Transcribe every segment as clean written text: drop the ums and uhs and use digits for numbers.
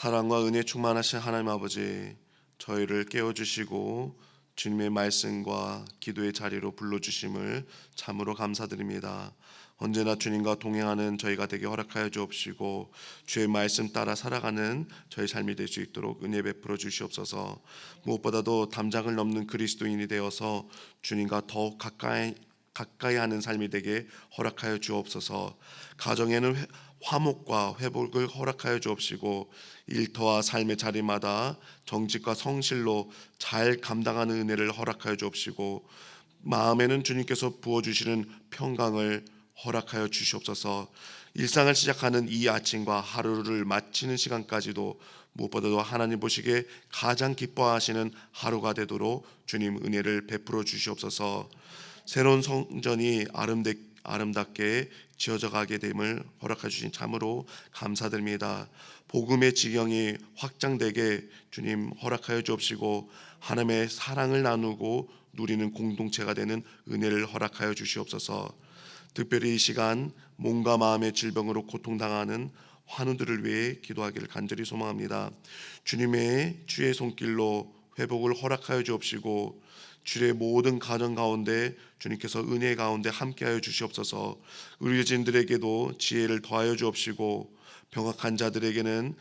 사랑과 은혜 충만하신 하나님 아버지, 저희를 깨워주시고 주님의 말씀과 기도의 자리로 불러주심을 참으로 감사드립니다. 언제나 주님과 동행하는 저희가 되게 허락하여 주옵시고 주의 말씀 따라 살아가는 저희 삶이 될 수 있도록 은혜 베풀어 주시옵소서. 무엇보다도 담장을 넘는 그리스도인이 되어서 주님과 더욱 가까이 하는 삶이 되게 허락하여 주옵소서. 가정에는 화목과 회복을 허락하여 주옵시고 일터와 삶의 자리마다 정직과 성실로 잘 감당하는 은혜를 허락하여 주옵시고 마음에는 주님께서 부어주시는 평강을 허락하여 주시옵소서. 일상을 시작하는 이 아침과 하루를 마치는 시간까지도 무엇보다도 하나님 보시기에 가장 기뻐하시는 하루가 되도록 주님 은혜를 베풀어 주시옵소서. 새로운 성전이 아름답게 지어져 가게 됨을 허락해 주신 참으로 감사드립니다. 복음의 지경이 확장되게 주님 허락하여 주옵시고 하나님의 사랑을 나누고 누리는 공동체가 되는 은혜를 허락하여 주시옵소서. 특별히 이 시간 몸과 마음의 질병으로 고통당하는 환우들을 위해 기도하기를 간절히 소망합니다. 주의 손길로 회복을 허락하여 주옵시고 주의 모든 가정 가운데 주님께서 은혜 가운데 함께하여 주시옵소서. 의료진들에게도 지혜를 더하여 주옵시고 병학한 자들에게는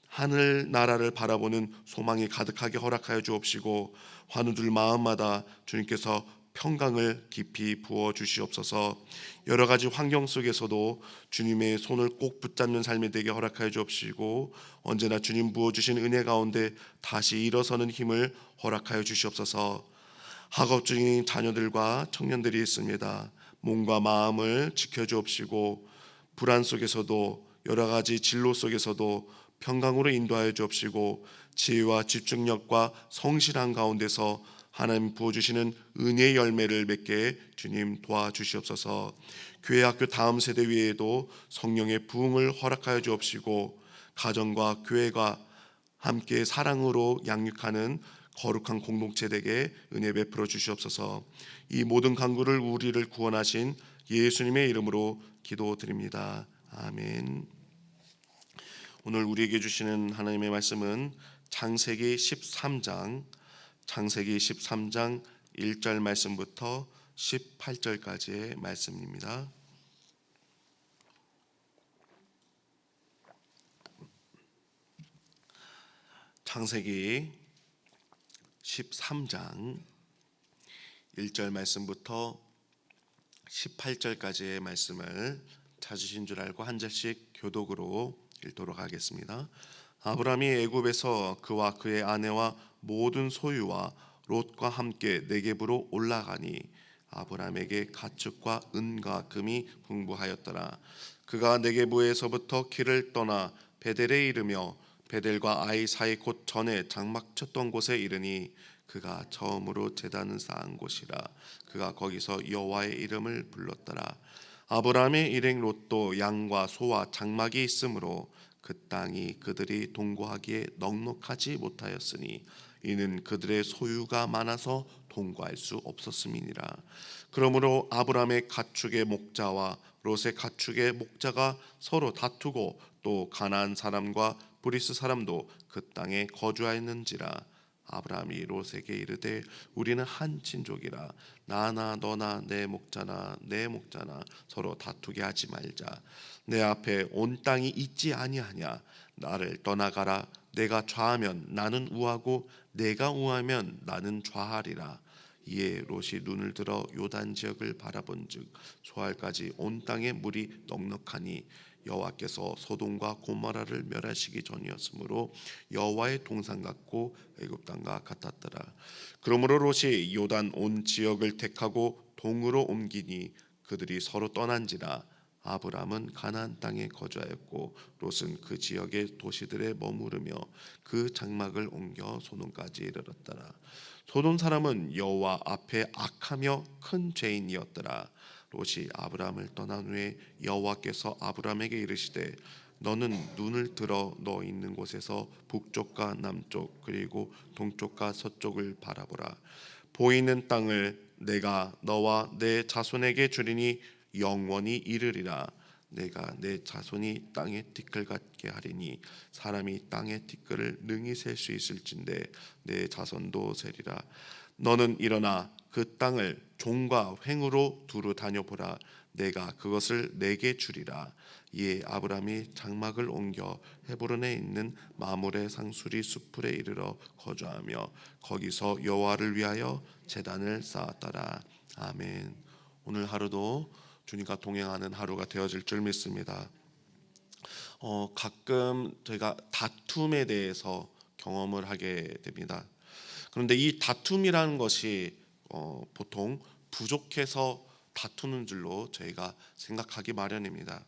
하늘 나라를 바라보는 소망이 가득하게 허락하여 주옵시고 환우들 마음마다 주님께서 평강을 깊이 부어 주시옵소서. 여러 가지 환경 속에서도 주님의 손을 꼭 붙잡는 삶이 되게 허락하여 주옵시고 언제나 주님 부어주신 은혜 가운데 다시 일어서는 힘을 허락하여 주시옵소서. 학업 중인 자녀들과 청년들이 있습니다. 몸과 마음을 지켜주옵시고 불안 속에서도 여러 가지 진로 속에서도 평강으로 인도하여 주옵시고 지혜와 집중력과 성실한 가운데서 하나님 부어주시는 은혜의 열매를 맺게 주님 도와주시옵소서. 교회 학교 다음 세대 위에도 성령의 부흥을 허락하여 주옵시고 가정과 교회가 함께 사랑으로 양육하는 거룩한 공동체 되게 은혜 베풀어 주시옵소서. 이 모든 간구를 우리를 구원하신 예수님의 이름으로 기도드립니다. 아멘. 오늘 우리에게 주시는 하나님의 말씀은 창세기 13장 1절 말씀부터 18절까지의 말씀입니다. 창세기 13장 1절 말씀부터 18절까지의 말씀을 찾으신 줄 알고 한 절씩 교독으로 읽도록 하겠습니다. 아브라함이 애굽에서 그와 그의 아내와 모든 소유와 롯과 함께 네겝으로 올라가니 아브라함에게 가축과 은과 금이 풍부하였더라. 그가 네겝에서부터 길을 떠나 베델에 이르며 베델과 아이 사이 곧 전에 장막 쳤던 곳에 이르니 그가 처음으로 제단을 쌓은 곳이라. 그가 거기서 여호와의 이름을 불렀더라. 아브라함의 일행 롯도 양과 소와 장막이 있으므로 그 땅이 그들이 동거하기에 넉넉하지 못하였으니 이는 그들의 소유가 많아서 동거할 수 없었음이니라. 그러므로 아브라함의 가축의 목자와 롯의 가축의 목자가 서로 다투고 또 가나안 사람과 브리스 사람도 그 땅에 거주하였는지라. 아브라함이 롯에게 이르되 우리는 한 친족이라 나나 너나 내 목자나 내 목자나 서로 다투게 하지 말자. 내 앞에 온 땅이 있지 아니하냐. 나를 떠나가라. 내가 좌하면 나는 우하고 내가 우하면 나는 좌하리라. 이에 롯이 눈을 들어 요단 지역을 바라본즉 소알까지 온 땅에 물이 넉넉하니 여호와께서 소돔과 고모라를 멸하시기 전이었으므로 여호와의 동산 같고 애굽 땅과 같았더라. 그러므로 롯이 요단 온 지역을 택하고 동으로 옮기니 그들이 서로 떠난지라. 아브람은 가나안 땅에 거주하였고 롯은 그 지역의 도시들에 머무르며 그 장막을 옮겨 소돔까지 이르렀더라. 소돔 사람은 여호와 앞에 악하며 큰 죄인이었더라. 롯이 아브람을 떠난 후에 여호와께서 아브람에게 이르시되 너는 눈을 들어 너 있는 곳에서 북쪽과 남쪽 그리고 동쪽과 서쪽을 바라보라. 보이는 땅을 내가 너와 내 자손에게 주리니 영원히 이르리라. 내가 내 자손이 땅의 티끌 같게 하리니 사람이 땅의 티끌을 능히 셀 수 있을진데 내 자손도 세리라. 너는 일어나 그 땅을 종과 횡으로 두루 다녀보라. 내가 그것을 내게 주리라. 이에 아브라함이 장막을 옮겨 헤브론에 있는 마므레 상수리 수풀에 이르러 거주하며 거기서 여호와를 위하여 제단을 쌓았더라. 아멘. 오늘 하루도 주님과 동행하는 하루가 되어질 줄 믿습니다. 가끔 저희가 다툼에 대해서 경험을 하게 됩니다. 그런데 이 다툼이라는 것이 보통 부족해서 다투는 줄로 저희가 생각하기 마련입니다.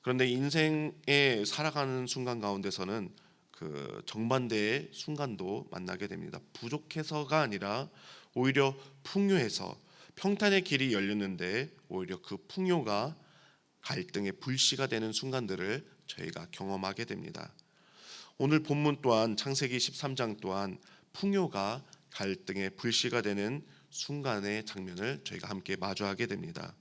그런데 인생에 살아가는 순간 가운데서는 그 정반대의 순간도 만나게 됩니다. 부족해서가 아니라 오히려 풍요해서 평탄의 길이 열렸는데 오히려 그 풍요가 갈등의 불씨가 되는 순간들을 저희가 경험하게 됩니다. 오늘 본문 또한 창세기 13장 또한 풍요가 갈등의 불씨가 되는 순간의 장면을 저희가 함께 마주하게 됩니다.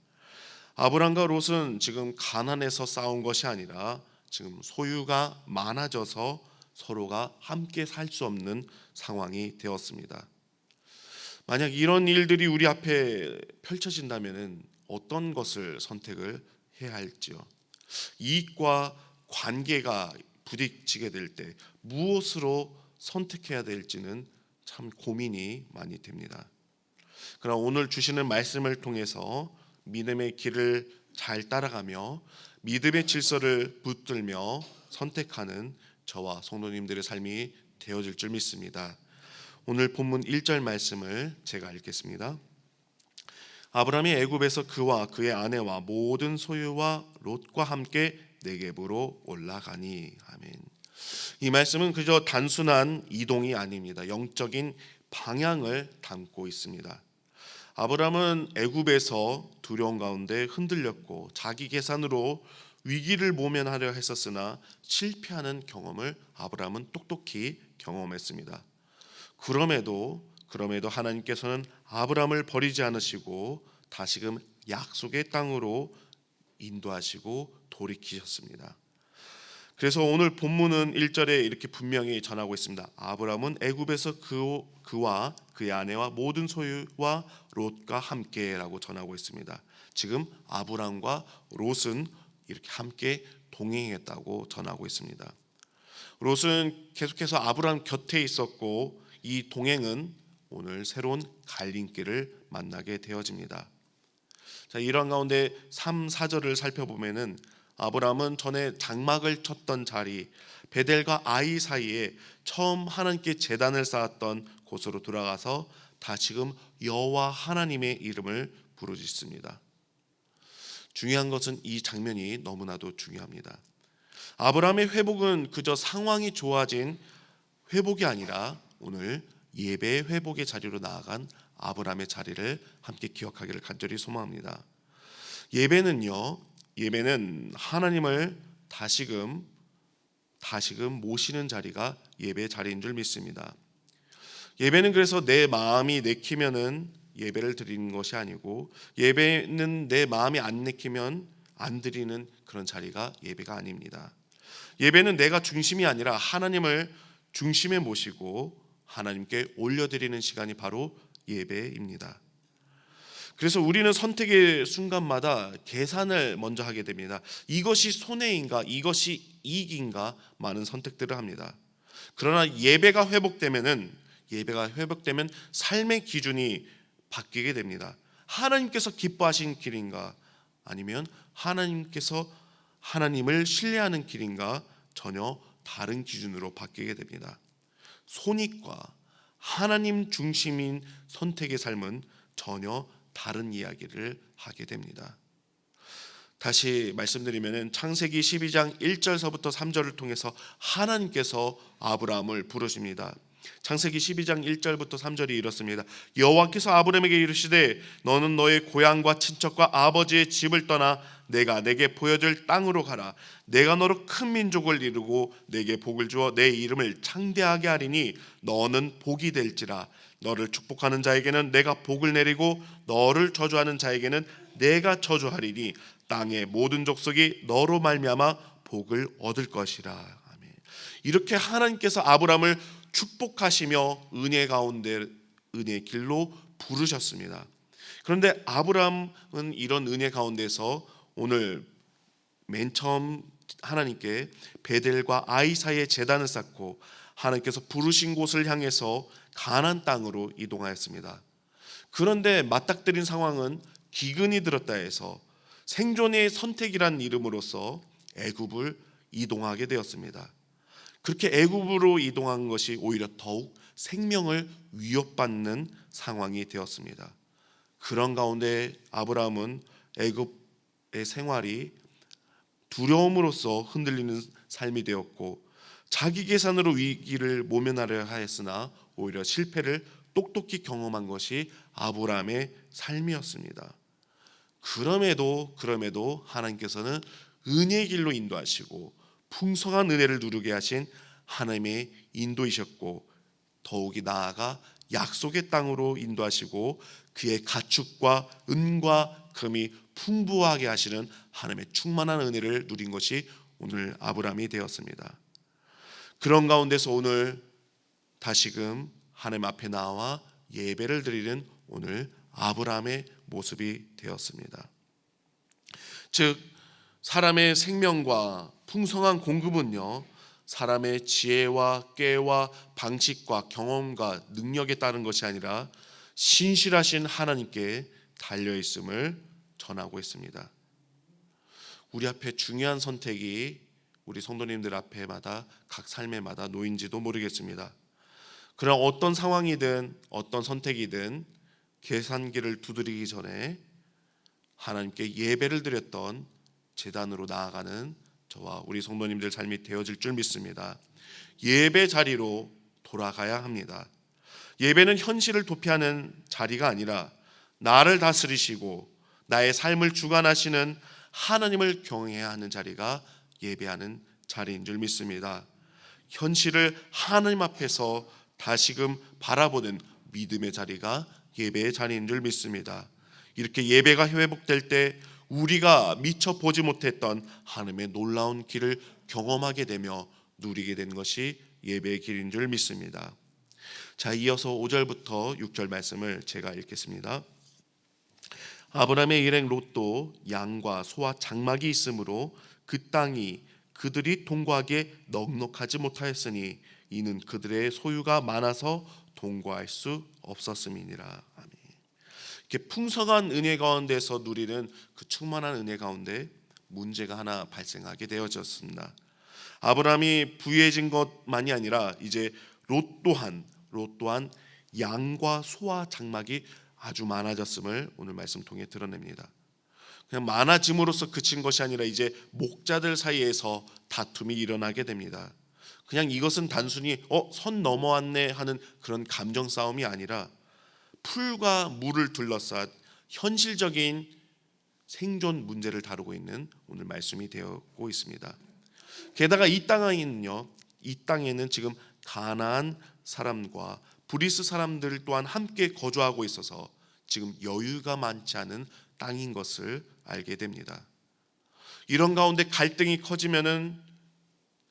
아브람과 롯은 지금 가난해서 싸운 것이 아니라 지금 소유가 많아져서 서로가 함께 살 수 없는 상황이 되었습니다. 만약 이런 일들이 우리 앞에 펼쳐진다면 어떤 것을 선택을 해야 할지요. 이익과 관계가 부딪히게 될 때 무엇으로 선택해야 될지는 참 고민이 많이 됩니다. 그러나 오늘 주시는 말씀을 통해서 믿음의 길을 잘 따라가며 믿음의 질서를 붙들며 선택하는 저와 성도님들의 삶이 되어질 줄 믿습니다. 오늘 본문 1절 말씀을 제가 읽겠습니다. 아브라함이 애굽에서 그와 그의 아내와 모든 소유와 롯과 함께 네겝으로 올라가니. 아멘. 이 말씀은 그저 단순한 이동이 아닙니다. 영적인 방향을 담고 있습니다. 아브라함은 애굽에서 두려움 가운데 흔들렸고 자기 계산으로 위기를 모면하려 했었으나 실패하는 경험을 아브라함은 똑똑히 경험했습니다. 그럼에도 하나님께서는 아브라함을 버리지 않으시고 다시금 약속의 땅으로 인도하시고 돌이키셨습니다. 그래서 오늘 본문은 1절에 이렇게 분명히 전하고 있습니다. 아브라함은 애굽에서 그와 그의 아내와 모든 소유와 롯과 함께라고 전하고 있습니다. 지금 아브라함과 롯은 이렇게 함께 동행했다고 전하고 있습니다. 롯은 계속해서 아브라함 곁에 있었고 이 동행은 오늘 새로운 갈림길을 만나게 되어집니다. 자, 이러한 가운데 3, 4절을 살펴보면은 아브라함은 전에 장막을 쳤던 자리 베델과 아이 사이에 처음 하나님께 제단을 쌓았던 곳으로 돌아가서 다시금 여호와 하나님의 이름을 부르짖습니다. 중요한 것은 이 장면이 너무나도 중요합니다. 아브라함의 회복은 그저 상황이 좋아진 회복이 아니라 오늘 예배의 회복의 자리로 나아간 아브라함의 자리를 함께 기억하기를 간절히 소망합니다. 예배는 하나님을 다시금 모시는 자리가 예배의 자리인 줄 믿습니다. 예배는 그래서 내 마음이 내키면은 예배를 드리는 것이 아니고 예배는 내 마음이 안 내키면 안 드리는 그런 자리가 예배가 아닙니다. 예배는 내가 중심이 아니라 하나님을 중심에 모시고 하나님께 올려드리는 시간이 바로 예배입니다. 그래서 우리는 선택의 순간마다 계산을 먼저 하게 됩니다. 이것이 손해인가 이것이 이익인가 많은 선택들을 합니다. 그러나 예배가 회복되면 삶의 기준이 바뀌게 됩니다. 하나님께서 기뻐하신 길인가 아니면 하나님을 신뢰하는 길인가 전혀 다른 기준으로 바뀌게 됩니다. 손익과 하나님 중심인 선택의 삶은 전혀 다른 이야기를 하게 됩니다. 다시 말씀드리면 창세기 12장 1절서부터 3절을 통해서 하나님께서 아브라함을 부르십니다. 창세기 12장 1절부터 3절이 이렇습니다. 여호와께서 아브라함에게 이르시되 너는 너의 고향과 친척과 아버지의 집을 떠나 내가 내게 보여줄 땅으로 가라. 내가 너로 큰 민족을 이루고 내게 복을 주어 내 이름을 창대하게 하리니 너는 복이 될지라. 너를 축복하는 자에게는 내가 복을 내리고 너를 저주하는 자에게는 내가 저주하리니 땅의 모든 족속이 너로 말미암아 복을 얻을 것이라. 아멘. 이렇게 하나님께서 아브라함을 축복하시며 은혜 가운데 은혜의 길로 부르셨습니다. 그런데 아브라함은 이런 은혜 가운데서 오늘 맨 처음 하나님께 베델과 아이 사이에 제단을 쌓고 하나님께서 부르신 곳을 향해서 가나안 땅으로 이동하였습니다. 그런데 맞닥뜨린 상황은 기근이 들었다 해서 생존의 선택이란 이름으로써 애굽을 이동하게 되었습니다. 그렇게 애굽으로 이동한 것이 오히려 더욱 생명을 위협받는 상황이 되었습니다. 그런 가운데 아브라함은 애굽의 생활이 두려움으로써 흔들리는 삶이 되었고 자기 계산으로 위기를 모면하려 하였으나 오히려 실패를 똑똑히 경험한 것이 아브라함의 삶이었습니다. 그럼에도 하나님께서는 은혜의 길로 인도하시고 풍성한 은혜를 누리게 하신 하나님의 인도이셨고 더욱이 나아가 약속의 땅으로 인도하시고 그의 가축과 은과 금이 풍부하게 하시는 하나님의 충만한 은혜를 누린 것이 오늘 아브라함이 되었습니다. 그런 가운데서 오늘 다시금 하나님 앞에 나와 예배를 드리는 오늘 아브라함의 모습이 되었습니다. 즉 사람의 생명과 풍성한 공급은요, 사람의 지혜와 꾀와 방식과 경험과 능력에 따른 것이 아니라 신실하신 하나님께 달려 있음을 전하고 있습니다. 우리 앞에 중요한 선택이 우리 성도님들 앞에마다 각 삶에마다 놓인지도 모르겠습니다. 그러나 어떤 상황이든 어떤 선택이든 계산기를 두드리기 전에 하나님께 예배를 드렸던 제단으로 나아가는 저와 우리 성도님들 삶이 되어질 줄 믿습니다. 예배 자리로 돌아가야 합니다. 예배는 현실을 도피하는 자리가 아니라 나를 다스리시고 나의 삶을 주관하시는 하나님을 경외해야 하는 자리가 예배하는 자리인 줄 믿습니다. 현실을 하나님 앞에서 다시금 바라보는 믿음의 자리가 예배의 자리인 줄 믿습니다. 이렇게 예배가 회복될 때 우리가 미처 보지 못했던 하나님의 놀라운 길을 경험하게 되며 누리게 되는 것이 예배의 길인 줄 믿습니다. 자, 이어서 5절부터 6절 말씀을 제가 읽겠습니다. 아브라함의 일행 롯도 양과 소와 장막이 있으므로 그 땅이 그들이 통과하기에 넉넉하지 못하였으니 이는 그들의 소유가 많아서 통과할 수 없었음이니라. 아멘. 이렇게 풍성한 은혜 가운데서 누리는 그 충만한 은혜 가운데 문제가 하나 발생하게 되어졌습니다. 아브라함이 부유해진 것만이 아니라 이제 롯 또한 양과 소와 장막이 아주 많아졌음을 오늘 말씀 통해 드러냅니다. 그냥 많아짐으로써 그친 것이 아니라 이제 목자들 사이에서 다툼이 일어나게 됩니다. 그냥 이것은 단순히 선 넘어왔네 하는 그런 감정 싸움이 아니라 풀과 물을 둘러싼 현실적인 생존 문제를 다루고 있는 오늘 말씀이 되고 있습니다. 게다가 이 땅에는 지금 가나안 사람과 브리스 사람들 또한 함께 거주하고 있어서 지금 여유가 많지 않은 땅인 것을 알게 됩니다. 이런 가운데 갈등이 커지면은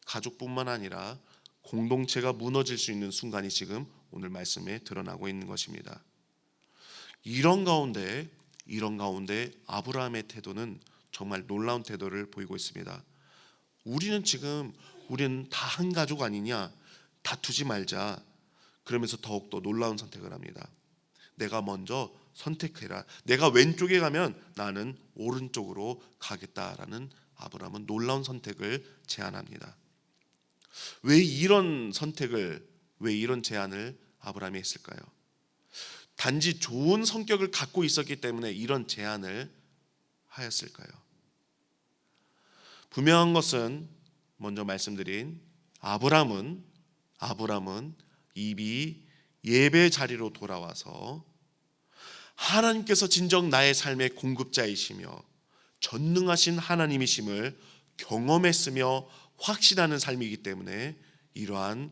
가족뿐만 아니라 공동체가 무너질 수 있는 순간이 지금 오늘 말씀에 드러나고 있는 것입니다. 이런 가운데 아브라함의 태도는 정말 놀라운 태도를 보이고 있습니다. 우리는 다 한 가족 아니냐, 다투지 말자, 그러면서 더욱더 놀라운 선택을 합니다. 내가 먼저 선택해라. 내가 왼쪽에 가면 나는 오른쪽으로 가겠다라는 아브라함은 놀라운 선택을 제안합니다. 왜 이런 제안을 아브라함이 했을까요? 단지 좋은 성격을 갖고 있었기 때문에 이런 제안을 하였을까요? 분명한 것은 먼저 말씀드린 아브라함은 이미 예배 자리로 돌아와서 하나님께서 진정 나의 삶의 공급자이시며 전능하신 하나님이심을 경험했으며 확신하는 삶이기 때문에 이러한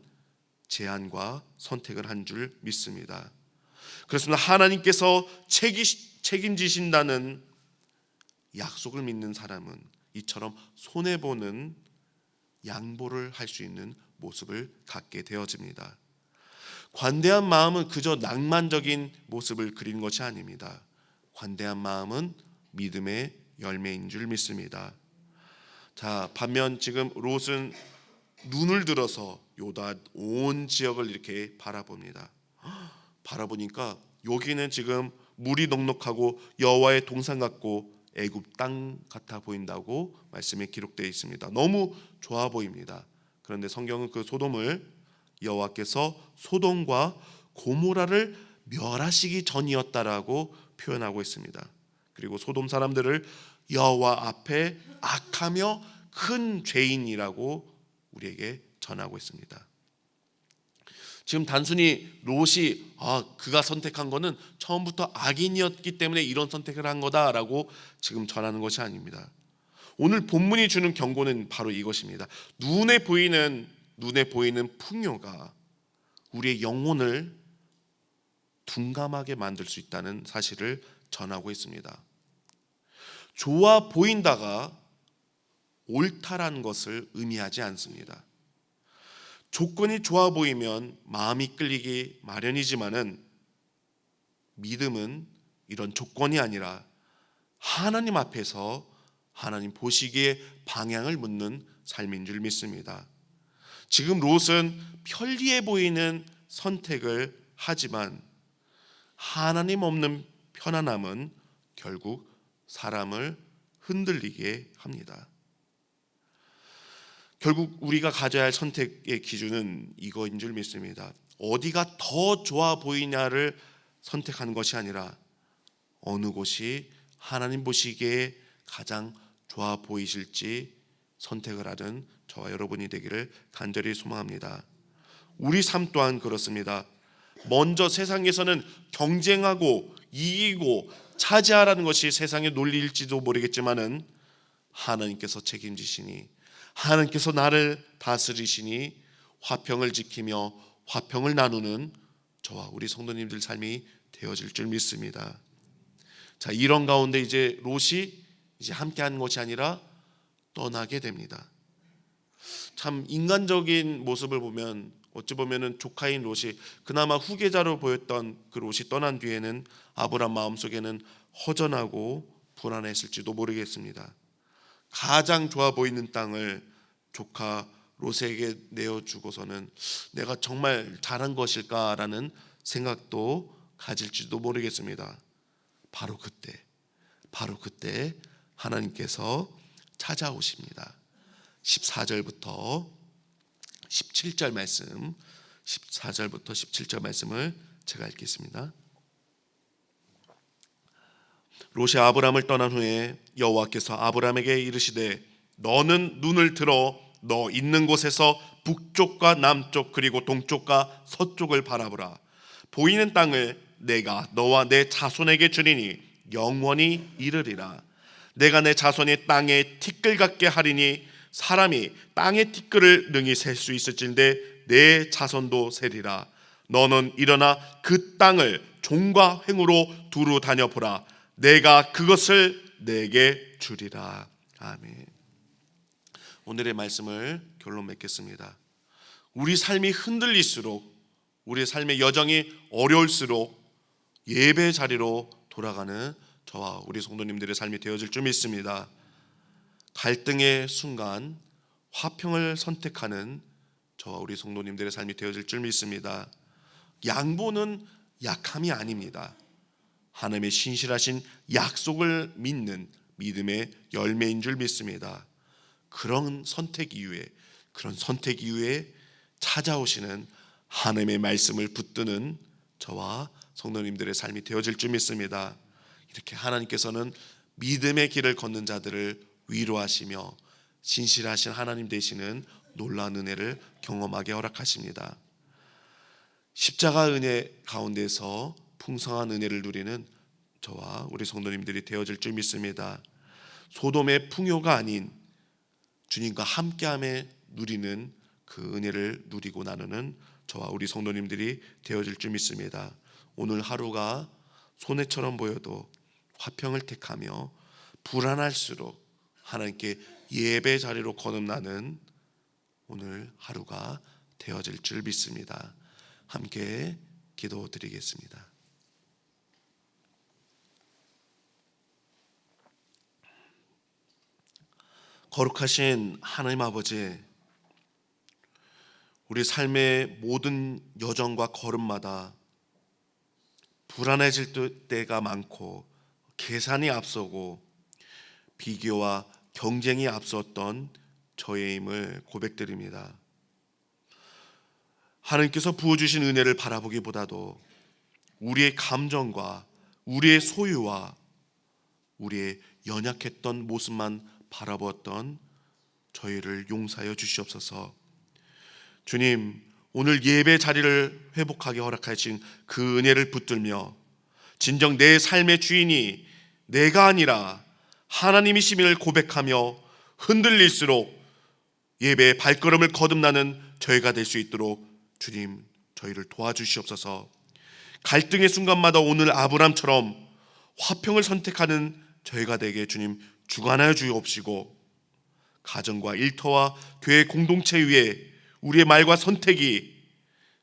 제안과 선택을 한 줄 믿습니다. 그렇습니다. 하나님께서 책임지신다는 약속을 믿는 사람은 이처럼 손해보는 양보를 할 수 있는 모습을 갖게 되어집니다. 관대한 마음은 그저 낭만적인 모습을 그리는 것이 아닙니다. 관대한 마음은 믿음의 열매인 줄 믿습니다. 자, 반면 지금 롯은 눈을 들어서 요단 온 지역을 이렇게 바라봅니다. 바라보니까 여기는 지금 물이 넉넉하고 여호와의 동산 같고 애굽 땅 같아 보인다고 말씀에 기록되어 있습니다. 너무 좋아 보입니다. 그런데 성경은 그 소돔을 여호와께서 소돔과 고모라를 멸하시기 전이었다라고 표현하고 있습니다. 그리고 소돔 사람들을 여호와 앞에 악하며 큰 죄인이라고 우리에게 전하고 있습니다. 지금 단순히 롯이 그가 선택한 것은 처음부터 악인이었기 때문에 이런 선택을 한 거다라고 지금 전하는 것이 아닙니다. 오늘 본문이 주는 경고는 바로 이것입니다. 눈에 보이는 풍요가 우리의 영혼을 둔감하게 만들 수 있다는 사실을 전하고 있습니다. 좋아 보인다가 옳다라는 것을 의미하지 않습니다. 조건이 좋아 보이면 마음이 끌리기 마련이지만은 믿음은 이런 조건이 아니라 하나님 앞에서 하나님 보시기에 방향을 묻는 삶인 줄 믿습니다. 지금 롯은 편리해 보이는 선택을 하지만 하나님 없는 편안함은 결국 사람을 흔들리게 합니다. 결국 우리가 가져야 할 선택의 기준은 이거인 줄 믿습니다. 어디가 더 좋아 보이냐를 선택하는 것이 아니라 어느 곳이 하나님 보시기에 가장 좋아 보이실지 선택을 하는 저와 여러분이 되기를 간절히 소망합니다. 우리 삶 또한 그렇습니다. 먼저 세상에서는 경쟁하고 이기고 차지하라는 것이 세상의 논리일지도 모르겠지만은 하나님께서 책임지시니 하나님께서 나를 다스리시니 화평을 지키며 화평을 나누는 저와 우리 성도님들 삶이 되어질 줄 믿습니다. 자, 이런 가운데 이제 롯이 이제 함께하는 것이 아니라 떠나게 됩니다. 참 인간적인 모습을 보면 어찌 보면은 조카인 롯이 그나마 후계자로 보였던 그 롯이 떠난 뒤에는 아브람 마음속에는 허전하고 불안했을지도 모르겠습니다. 가장 좋아 보이는 땅을 조카 롯에게 내어주고서는 내가 정말 잘한 것일까라는 생각도 가질지도 모르겠습니다. 바로 그때 하나님께서 찾아오십니다. 14절부터 17절 말씀, 14절부터 17절 말씀을 제가 읽겠습니다. 롯이 아브람을 떠난 후에 여호와께서 아브람에게 이르시되 너는 눈을 들어 너 있는 곳에서 북쪽과 남쪽 그리고 동쪽과 서쪽을 바라보라. 보이는 땅을 내가 너와 내 자손에게 주리니 영원히 이르리라. 내가 내 자손이 땅에 티끌 같게 하리니 사람이 땅의 티끌을 능히 셀 수 있을진데 내 자손도 세리라. 너는 일어나 그 땅을 종과 횡으로 두루 다녀보라. 내가 그것을 내게 주리라. 아멘. 오늘의 말씀을 결론 맺겠습니다. 우리 삶이 흔들릴수록, 우리 삶의 여정이 어려울수록 예배 자리로 돌아가는 저와 우리 성도님들의 삶이 되어질 줄 믿습니다. 갈등의 순간 화평을 선택하는 저와 우리 성도님들의 삶이 되어질 줄 믿습니다. 양보는 약함이 아닙니다. 하나님의 신실하신 약속을 믿는 믿음의 열매인 줄 믿습니다. 그런 선택 이후에 찾아오시는 하나님의 말씀을 붙드는 저와 성도님들의 삶이 되어질 줄 믿습니다. 이렇게 하나님께서는 믿음의 길을 걷는 자들을 위로하시며 신실하신 하나님 되시는 놀라운 은혜를 경험하게 허락하십니다. 십자가 은혜 가운데서 풍성한 은혜를 누리는 저와 우리 성도님들이 되어질 줄 믿습니다. 소돔의 풍요가 아닌 주님과 함께함에 누리는 그 은혜를 누리고 나누는 저와 우리 성도님들이 되어질 줄 믿습니다. 오늘 하루가 손해처럼 보여도 화평을 택하며 불안할수록 하나님께 예배 자리로 거듭나는 오늘 하루가 되어질 줄 믿습니다. 함께 기도드리겠습니다. 거룩하신 하나님 아버지, 우리 삶의 모든 여정과 걸음마다 불안해질 때가 많고 계산이 앞서고 비교와 경쟁이 앞섰던 저의 힘을 고백드립니다. 하나님께서 부어주신 은혜를 바라보기보다도 우리의 감정과 우리의 소유와 우리의 연약했던 모습만 바라보았던 저희를 용서하여 주시옵소서. 주님, 오늘 예배 자리를 회복하게 허락하신 그 은혜를 붙들며 진정 내 삶의 주인이 내가 아니라 하나님이심을 고백하며 흔들릴수록 예배의 발걸음을 거듭나는 저희가 될 수 있도록 주님 저희를 도와주시옵소서. 갈등의 순간마다 오늘 아브람처럼 화평을 선택하는 저희가 되게 주님 주관하여 주옵시고, 가정과 일터와 교회 공동체 위에 우리의 말과 선택이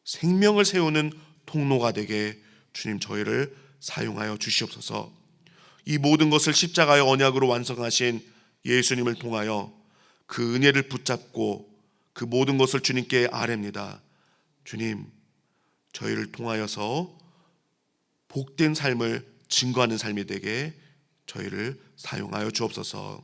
생명을 세우는 통로가 되게 주님 저희를 사용하여 주시옵소서. 이 모든 것을 십자가의 언약으로 완성하신 예수님을 통하여 그 은혜를 붙잡고 그 모든 것을 주님께 아뢰입니다. 주님, 저희를 통하여서 복된 삶을 증거하는 삶이 되게 저희를 사용하여 주옵소서.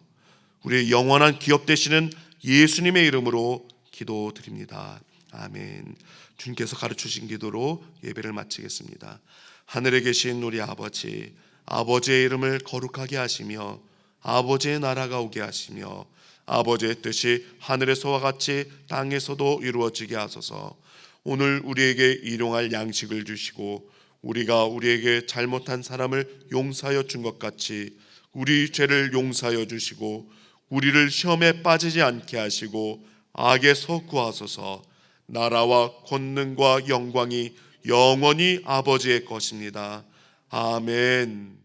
우리의 영원한 기업 되시는 예수님의 이름으로 기도드립니다. 아멘. 주님께서 가르치신 기도로 예배를 마치겠습니다. 하늘에 계신 우리 아버지, 아버지의 이름을 거룩하게 하시며 아버지의 나라가 오게 하시며 아버지의 뜻이 하늘에서와 같이 땅에서도 이루어지게 하소서. 오늘 우리에게 일용할 양식을 주시고 우리가 우리에게 잘못한 사람을 용서하여 준 것 같이 우리 죄를 용서하여 주시고 우리를 시험에 빠지지 않게 하시고 악에서 구하소서. 나라와 권능과 영광이 영원히 아버지의 것입니다. 아멘.